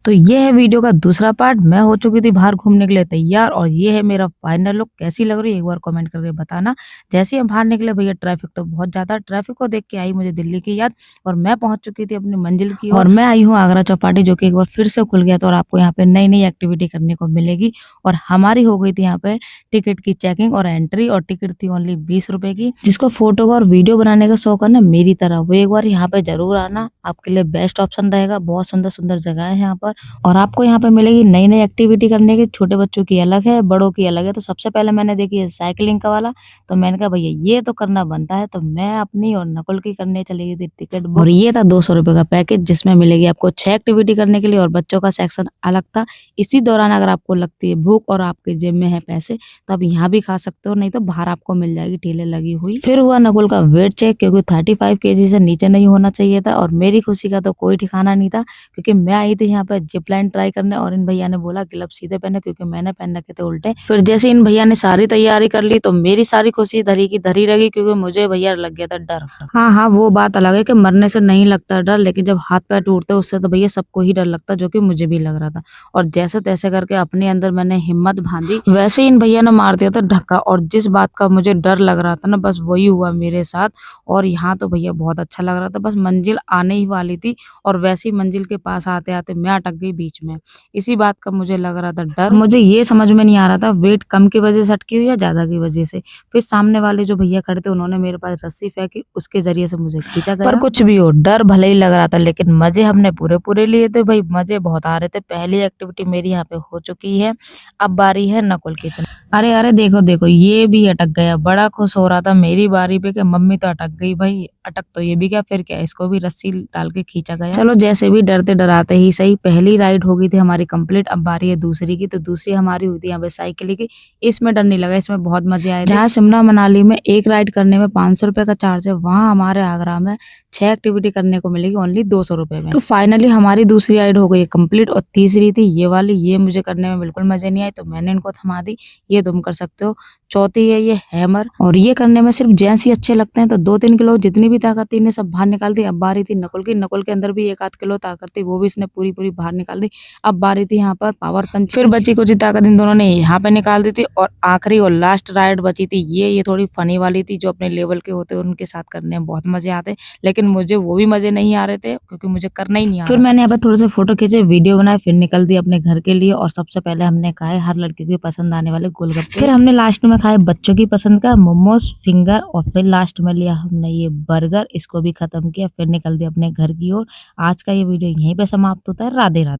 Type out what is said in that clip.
तो ये है वीडियो का दूसरा पार्ट। मैं हो चुकी थी बाहर घूमने के लिए तैयार और ये है मेरा फाइनल लुक। कैसी लग रही है एक बार कमेंट करके बताना। जैसे ही हम बाहर निकले भैया ट्रैफिक तो बहुत ज़्यादा, ट्रैफिक को देख के आई मुझे दिल्ली की याद और मैं पहुंच चुकी थी अपनी मंजिल की ओर। और मैं आई हूँ आगरा चौपाटी जो कि एक बार फिर से खुल गया था और आपको यहाँ पे नई-नई एक्टिविटी करने को मिलेगी। और हमारी हो गई थी यहाँ पे टिकट की चेकिंग और एंट्री और टिकट थी ओनली 20 रुपए की। जिसको फोटो और वीडियो बनाने का शौक है ना मेरी तरह, वो एक बार यहाँ पे जरूर आना, आपके लिए बेस्ट ऑप्शन रहेगा। बहुत सुंदर-सुंदर जगह है यहाँ पर और आपको यहाँ पे मिलेगी नई-नई एक्टिविटी करने की। छोटे बच्चों की अलग है, बड़ों की अलग है। तो सबसे पहले मैंने देखी है साइकिलिंग का वाला, तो मैंने कहा भैया ये तो करना बनता है। तो मैं अपनी और नकुल की करने चली गई थी टिकट बुक और ये था 200 रुपए का पैकेज जिसमें मिलेगी आपको 6 एक्टिविटी करने के लिए और बच्चों का सेक्शन अलग था। इसी दौरान अगर आपको लगती है भूख और आपके जेब में है पैसे तो आप यहाँ भी खा सकते हो, नहीं तो बाहर आपको मिल जाएगी ठेले लगी हुई। फिर हुआ नकुल का वेट चेक क्योंकि 35 केजी से नीचे नहीं होना चाहिए था और मेरी खुशी का तो कोई ठिकाना नहीं था क्योंकि मैं आई थी यहाँ पे जिप लाइन ट्राई करने और इन भैया ने बोला ग्लव्स सीधे पहने क्योंकि मैंने पहन रखे थे उल्टे। फिर जैसे इन भैया ने सारी तैयारी कर ली तो मेरी सारी खुशी धरी की धरी रही क्योंकि मुझे भैया लग गया था डर। हाँ, वो बात अलग है कि मरने से नहीं लगता डर, लेकिन जब हाथ पैर टूटते उससे तो भैया सबको ही डर लगता, जो कि मुझे भी लग रहा था। और जैसे तैसे करके अपने अंदर मैंने हिम्मत बांधी, वैसे इन भैया ने मार दिया था धक्का और जिस बात का मुझे डर लग रहा था ना बस वही हुआ मेरे साथ। और यहाँ तो भैया बहुत अच्छा लग रहा था, बस मंजिल आने ही वाली थी और वैसी मंजिल के पास आते आते मैं अटक गई बीच में। इसी बात का मुझे लग रहा था डर। मुझे ये समझ में नहीं आ रहा था वेट कम की वजह से अटकी हुई या ज्यादा की वजह से। फिर सामने वाले जो भैया खड़े थे उन्होंने मेरे पास रस्सी फेंकी, उसके जरिए से मुझे खींचा गया। पर कुछ भी हो डर भले ही लग रहा था लेकिन मजे हमने पूरे पूरे लिए थे भाई, मजे बहुत आ रहे थे। पहली एक्टिविटी मेरी यहाँ पे हो चुकी है, अब बारी है नकुल की। अरे देखो देखो ये भी अटक गया, बड़ा खुश हो रहा था मेरी बारी पे कि मम्मी तो अटक गई भाई। अटक तो ये भी क्या, फिर क्या, इसको भी रस्सी डाल के खींचा गया। चलो जैसे भी डरते डराते ही सही, पहली राइड हो गई थी हमारी कंप्लीट। अब बारी है दूसरी की, तो दूसरी हमारी हुई थी यहाँ पे साइकिल की। इसमें डर नहीं लगा, इसमें बहुत मजे आए। जहाँ शिमला मनाली में एक राइड करने में 500 रुपए का चार्ज है, वहाँ हमारे आगरा में 6 एक्टिविटी करने को मिलेगी ओनली 200 रुपए में। तो फाइनली हमारी दूसरी राइड हो गई कंप्लीट और तीसरी थी ये वाली। ये मुझे करने में बिल्कुल मजे नहीं आए तो मैंने इनको थमा दी, ये तुम कर सकते हो। चौथी है ये हैमर और ये करने में सिर्फ जेंट्स ही अच्छे लगते हैं। तो 2-3 किलो जितनी भी ताकत थी इन्हें सब बाहर निकाल दी। अब बारी थी नकुल की, नकुल के अंदर भी 1-8 किलो ताकत थी, वो भी इसने पूरी पूरी बाहर निकाल दी। अब बारी थी यहाँ पर पावर पंच। फिर बची कुछ ताकत इन दोनों ने यहाँ पे निकाल दी थी और आखिरी और लास्ट राइड बची थी ये थोड़ी फनी वाली थी। जो अपने लेवल के होते उनके साथ करने में बहुत मजे आते, लेकिन मुझे वो भी मजे नहीं आ रहे थे क्योंकि मुझे करना ही नहीं आ रहा। फिर मैंने यहाँ पे थोड़े से फोटो खींचे, वीडियो बनाए, फिर निकल दी अपने घर के लिए। और सबसे पहले हमने खाए हर लड़की को पसंद आने वाले गोलगप्पे। फिर हमने लास्ट में खाए बच्चों की पसंद का मोमोज फिंगर और फिर लास्ट में लिया हमने ये बर्गर, इसको भी खत्म किया। फिर निकल दिया अपने घर की ओर। आज का ये वीडियो यहीं पे समाप्त होता है। राधे राधे।